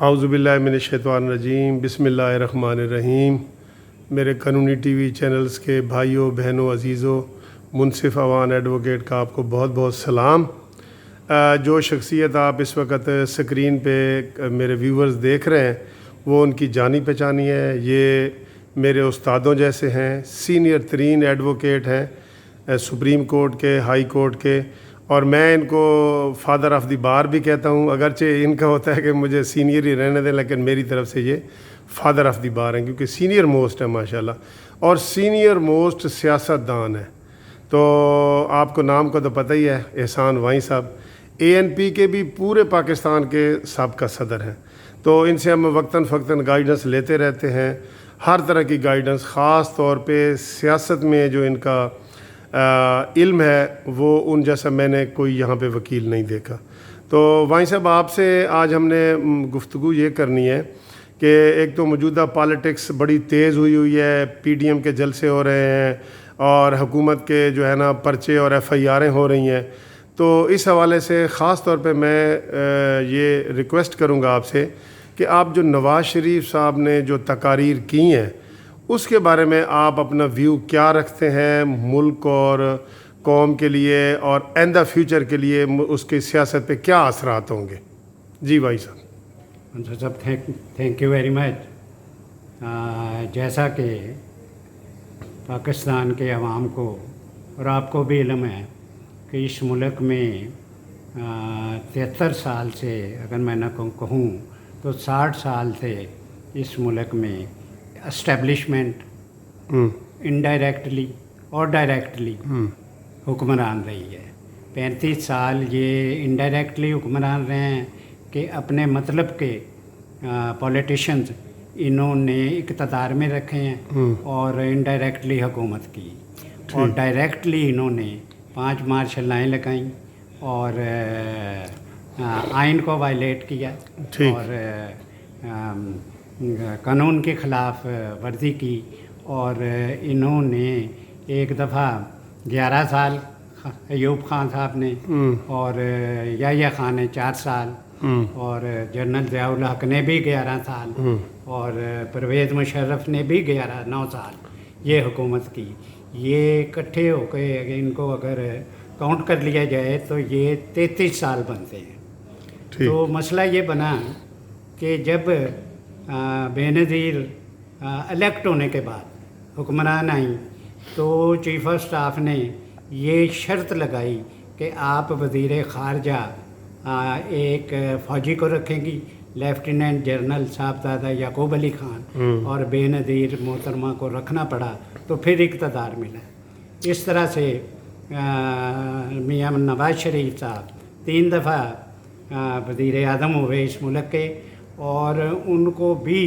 اعوذ باللہ من الشیطان الرجیم، بسم اللہ الرحمن الرحیم۔ میرے قانونی ٹی وی چینلز کے بھائیوں بہنوں عزیزوں، منصف عوان ایڈوکیٹ کا آپ کو بہت بہت سلام۔ جو شخصیت آپ اس وقت سکرین پہ میرے ویورز دیکھ رہے ہیں وہ ان کی جانی پہچانی ہے۔ یہ میرے استادوں جیسے ہیں، سینئر ترین ایڈوکیٹ ہیں سپریم کورٹ کے، ہائی کورٹ کے، اور میں ان کو فادر آف دی بار بھی کہتا ہوں، اگرچہ ان کا ہوتا ہے کہ مجھے سینئر ہی رہنے دیں، لیکن میری طرف سے یہ فادر آف دی بار ہیں کیونکہ سینئر موسٹ ہے ماشاءاللہ، اور سینئر موسٹ سیاست دان ہے۔ تو آپ کو نام کو تو پتہ ہی ہے، احسان وائیں صاحب ANP کے بھی پورے پاکستان کے سابقہ صدر ہیں۔ تو ان سے ہم وقتاً فوقتاً گائیڈنس لیتے رہتے ہیں، ہر طرح کی گائیڈنس، خاص طور پہ سیاست میں جو ان کا علم ہے وہ ان جیسا میں نے کوئی یہاں پہ وکیل نہیں دیکھا۔ تو وائیں صاحب آپ سے آج ہم نے گفتگو یہ کرنی ہے کہ ایک تو موجودہ پالیٹکس بڑی تیز ہوئی ہے، PDM کے جلسے ہو رہے ہیں اور حکومت کے جو ہے نا پرچے اور FIRیں ہو رہی ہیں، تو اس حوالے سے خاص طور پہ میں یہ ریکویسٹ کروں گا آپ سے کہ آپ جو نواز شریف صاحب نے جو تقاریر کی ہیں اس کے بارے میں آپ اپنا ویو کیا رکھتے ہیں ملک اور قوم کے لیے، اور آئندہ فیوچر کے لیے اس کی سیاست پہ کیا اثرات ہوں گے؟ جی بھائی صاحب۔ صاحب تھینک یو ویری مچ۔ جیسا کہ پاکستان کے عوام کو اور آپ کو بھی علم ہے کہ اس ملک میں 73 سال سے اگر میں نہ کہوں تو 60 سال سے اس ملک میں اسٹیبلشمنٹ انڈائریکٹلی اور ڈائریکٹلی حکمران رہی ہے۔ 35 سال یہ انڈائریکٹلی حکمران رہے ہیں کہ اپنے مطلب کے پولیٹیشنز انہوں نے اقتدار میں رکھے ہیں اور انڈائریکٹلی حکومت کی، اور ڈائریکٹلی انہوں نے 5 مارشل لائیں لگائیں اور آئین کو وائلیٹ کیا اور قانون کے خلاف ورزی کی، اور انہوں نے ایک دفعہ 11 سال ایوب خان صاحب نے، اور یحییٰ خان نے 4 سال، اور جنرل ضیاء الحق نے بھی 11 سال، اور پرویز مشرف نے بھی 9 سال یہ حکومت کی۔ یہ اکٹھے ہو کے ان کو اگر کاؤنٹ کر لیا جائے تو یہ 33 سال بنتے ہیں۔ تو مسئلہ یہ بنا کہ جب بے نظیر الیکٹ ہونے کے بعد حکمران آئیں تو چیف آف سٹاف نے یہ شرط لگائی کہ آپ وزیر خارجہ ایک فوجی کو رکھیں گی، لیفٹیننٹ جنرل صاحبزادہ یعقوب علی خان، اور بے نظیر محترمہ کو رکھنا پڑا تو پھر اقتدار ملا۔ اس طرح سے میاں نواز شریف صاحب 3 دفعہ وزیر اعظم ہوئے اس ملک کے، اور ان کو بھی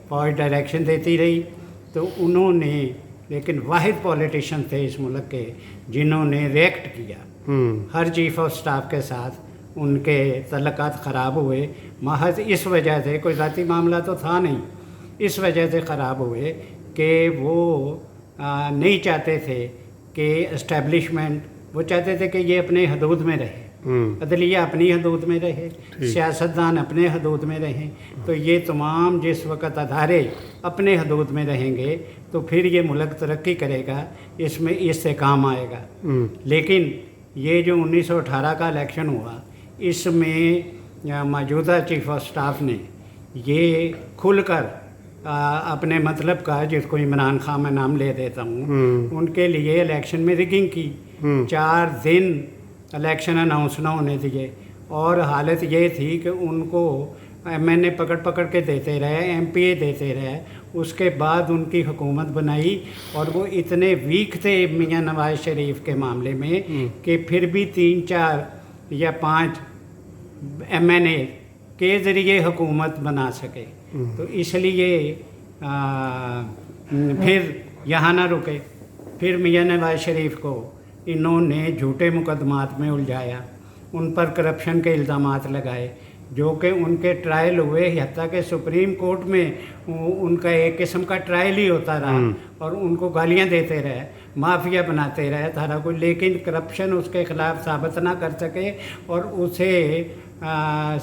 فوج ڈائریکشن دیتی رہی، تو انہوں نے لیکن واحد پولیٹیشین تھے اس ملک کے جنہوں نے ریئیکٹ کیا۔ ہر چیف آف سٹاف کے ساتھ ان کے تعلقات خراب ہوئے، محض اس وجہ سے، کوئی ذاتی معاملہ تو تھا نہیں، اس وجہ سے خراب ہوئے کہ وہ نہیں چاہتے تھے کہ اسٹیبلشمنٹ، وہ چاہتے تھے کہ یہ اپنے حدود میں رہے، عدلیہ اپنی حدود میں رہے، سیاستدان اپنے حدود میں رہیں۔ تو یہ تمام جس وقت ادارے اپنے حدود میں رہیں گے تو پھر یہ ملک ترقی کرے گا، اس میں اس سے کام آئے گا۔ لیکن یہ جو 1918 کا الیکشن ہوا، اس میں موجودہ چیف آف سٹاف نے یہ کھل کر اپنے مطلب کا، جس کو عمران خان میں نام لے دیتا ہوں، ان کے لیے الیکشن میں ریگنگ کی، 4 دن الیکشن اناؤنس نہ ہونے دیے، اور حالت یہ تھی کہ ان کو MNA پکڑ کے دیتے رہے، MPA دیتے رہے۔ اس کے بعد ان کی حکومت بنائی، اور وہ اتنے ویک تھے میاں نواز شریف کے معاملے میں کہ پھر بھی 3 4 یا 5 MNA کے ذریعے حکومت بنا سکے۔ تو اس لیے پھر یہاں نہ رکے، پھر میاں نواز شریف کو انہوں نے جھوٹے مقدمات میں الجھایا، ان پر کرپشن کے الزامات لگائے، جو کہ ان کے ٹرائل ہوئے، حتیٰ کہ سپریم کورٹ میں ان کا ایک قسم کا ٹرائل ہی ہوتا رہا، اور ان کو گالیاں دیتے رہے، مافیا بناتے رہے سارا کچھ، لیکن کرپشن اس کے خلاف ثابت نہ کر سکے، اور اسے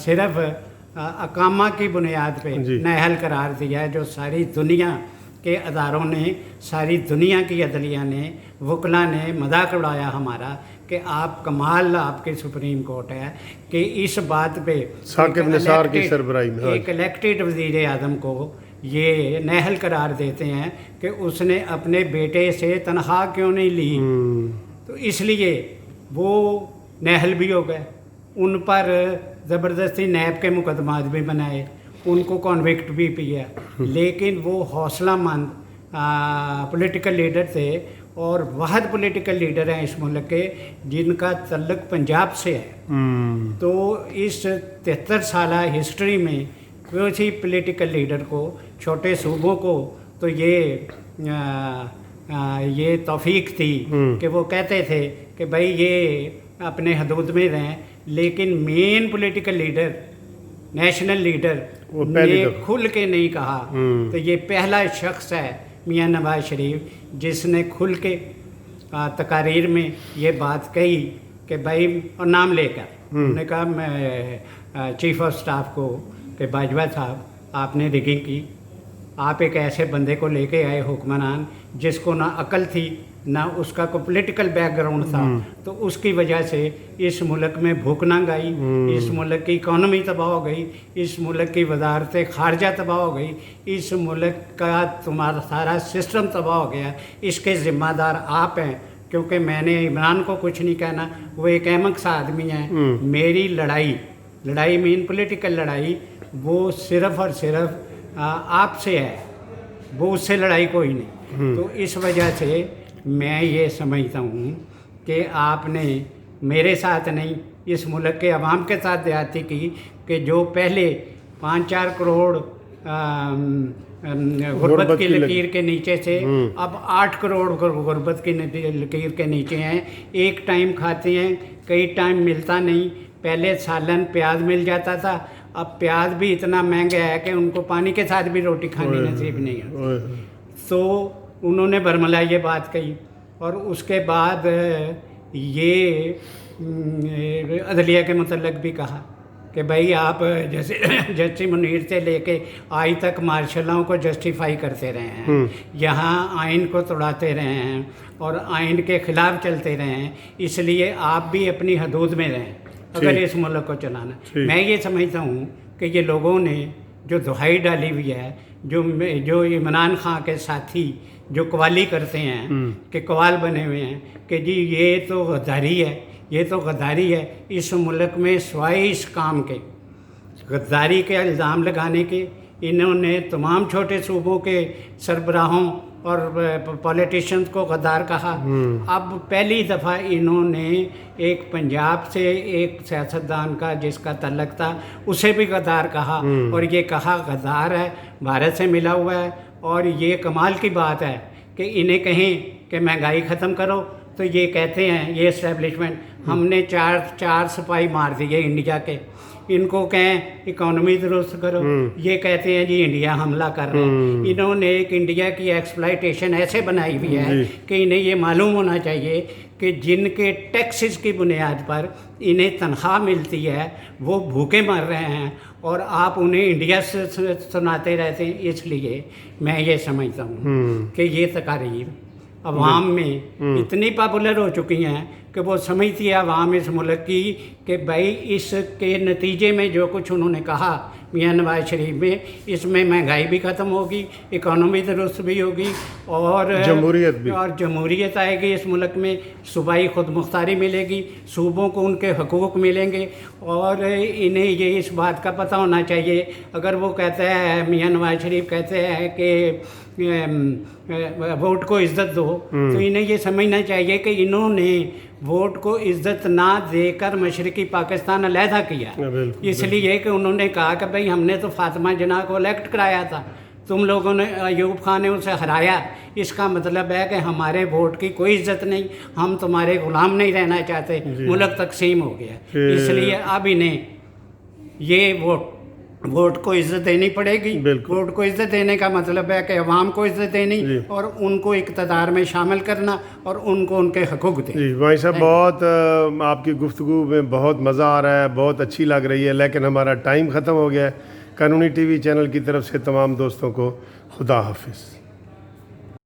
صرف अकामा की बुनियाद पे जी। नाअहल करार दिया है, जो सारी दुनिया के अदारों ने, सारी दुनिया की अदलिया ने, वकला ने मजाक उड़ाया हमारा कि आप कमाल आपके सुप्रीम कोर्ट है कि इस बात पे साकिब निसार की सरबराही में, हाँ। एक इलेक्टेड वज़ीर आज़म को ये नाअहल करार देते हैं कि उसने अपने बेटे से तनख्वाह क्यों नहीं ली। तो इसलिए वो नाअहल भी हो गए, उन पर ज़बरदस्ती नैब के मुकदमात भी बनाए, उनको कॉन्विक्ट भी किया, लेकिन वो हौसलामंद पॉलिटिकल लीडर थे और वाहद पॉलिटिकल लीडर हैं इस मुल्क के जिनका तल्लुक पंजाब से है। तो इस 73 साल हिस्ट्री में किसी पॉलिटिकल लीडर को, छोटे सूबों को तो ये तौफीक थी कि वो कहते थे कि भाई ये अपने हदूद में रहें, लेकिन main political leader, national leader ने खुल के नहीं कहा। तो ये पहला शख्स है मियां नवाज शरीफ जिसने खुल के तकारीर में ये बात कही कि भाई, और नाम लेकर उन्होंने कहा मैं चीफ ऑफ स्टाफ को कि बाजवा साहब आपने रिगिंग की, आप एक ऐसे बंदे को लेके आए हुक्मरान जिसको ना अकल थी ना उसका कोई पॉलिटिकल बैकग्राउंड था, तो उसकी वजह से इस मुल्क में भूख नंग आई, इस मुल्क की इकॉनमी तबाह हो गई, इस मुल्क की वजारत खारजा तबाह हो गई, इस मुल्क का तुम्हारा सारा सिस्टम तबाह हो गया। इसके ज़िम्मेदार आप हैं, क्योंकि मैंने इमरान को कुछ नहीं कहना, वो एक अहमक सा आदमी है। मेरी लड़ाई मीन पॉलिटिकल लड़ाई वो सिर्फ़ और सिर्फ आपसे है, वो उससे लड़ाई कोई नहीं। तो इस वजह से मैं ये समझता हूँ कि आपने मेरे साथ नहीं, इस मुल्क के अवाम के साथ ज़्यादती की कि जो पहले 5-4 करोड़ गुर्बत की लकीर के नीचे से अब 8 करोड़ गुर्बत की लकीर के नीचे हैं। एक टाइम खाते हैं, कई टाइम मिलता नहीं। पहले सालन प्याज मिल जाता था, अब प्याज भी इतना महंगा है कि उनको पानी के साथ भी रोटी खानी नसीब नहीं है। तो उन्होंने बरमला ये बात कही, और उसके बाद ये अदलिया के मुतल्लिक़ भी कहा कि भाई आप जैसे जस्टिस मुनीर से लेके आज तक मार्शलों को जस्टिफाई करते रहे हैं, यहाँ आइन को तोड़ाते रहे हैं और आइन के ख़िलाफ़ चलते रहे हैं, इसलिए आप भी अपनी हदूद में रहें अगर इस मुल्क को चलाना। मैं ये समझता हूँ कि ये लोगों ने जो दुहाई डाली हुई है, जो इमरान खां के साथी जो कवाली करते हैं कि कवाल बने हुए हैं कि जी ये तो गद्दारी है, ये तो गद्दारी है। इस मुल्क में स्वाय इस काम के गद्दारी के इल्ज़ाम लगाने के इन्होंने तमाम छोटे सूबों के सरबराहों और पॉलिटिशियंस को गद्दार कहा। अब पहली दफ़ा इन्होंने एक पंजाब से एक सियासतदान का जिसका तल्लक था उसे भी गद्दार कहा, और ये कहा गद्दार है, भारत से मिला हुआ है। और ये कमाल की बात है कि इन्हें कहें कि महंगाई ख़त्म करो तो ये कहते हैं, ये इस्टेब्लिशमेंट, हमने चार सिपाही मार दिए इंडिया के, इनको कहें इकॉनमी दुरुस्त करो, ये कहते हैं जी इंडिया हमला कर रहे हैं। इन्होंने एक इंडिया की एक्सप्लॉयटेशन ऐसे बनाई हुई है कि इन्हें ये मालूम होना चाहिए कि जिनके टैक्सेस की बुनियाद पर इन्हें तनख्वाह मिलती है वो भूखे मर रहे हैं, और आप उन्हें इंडिया से सुनाते रहते हैं। इसलिए मैं ये समझता हूँ कि ये तकारीर अवाम में इतनी पॉपुलर हो चुकी हैं कि वो समझती है अवाम इस मुल्क की कि भाई इसके नतीजे में जो कुछ उन्होंने कहा मियां नवाज शरीफ में, इसमें महंगाई भी ख़त्म होगी, इकॉनमी दुरुस्त भी होगी, और जमहूरियत आएगी इस मुल्क में, सूबाई खुद मुख्तारी मिलेगी, सूबों को उनके हकूक़ मिलेंगे। और इन्हें ये इस बात का पता होना चाहिए, अगर वो कहते हैं मियां नवाज शरीफ कहते हैं कि वोट को इज़्ज़त दो, तो इन्हें ये समझना चाहिए कि इन्होंने वोट को इज़्ज़त ना देकर मशरक़ी पाकिस्तान अलहदा किया, इसलिए कि उन्होंने कहा कि भाई हमने तो फातिमा जिन्ना को इलेक्ट कराया था, तुम लोगों ने, अयूब खान ने उसे हराया, इसका मतलब है कि हमारे वोट की कोई इज़्ज़त नहीं, हम तुम्हारे ग़ुलाम नहीं रहना चाहते, मुल्क तकसीम हो गया। इसलिए अब इन्हें ये वोट वोट को इज्जत देनी पड़ेगी। बिल्कुल। वोट को इज्जत देने का मतलब है कि अवाम को इज्जत देनी जी। और उनको इक़्तिदार में शामिल करना और उनको उनके हकूक़ देना। جی بھائی صاحب بہت آپ کی گفتگو میں بہت مزہ آ رہا ہے، بہت اچھی لگ رہی ہے، لیکن ہمارا ٹائم ختم ہو گیا ہے۔ قانونی ٹی وی چینل کی طرف سے تمام دوستوں کو خدا حافظ۔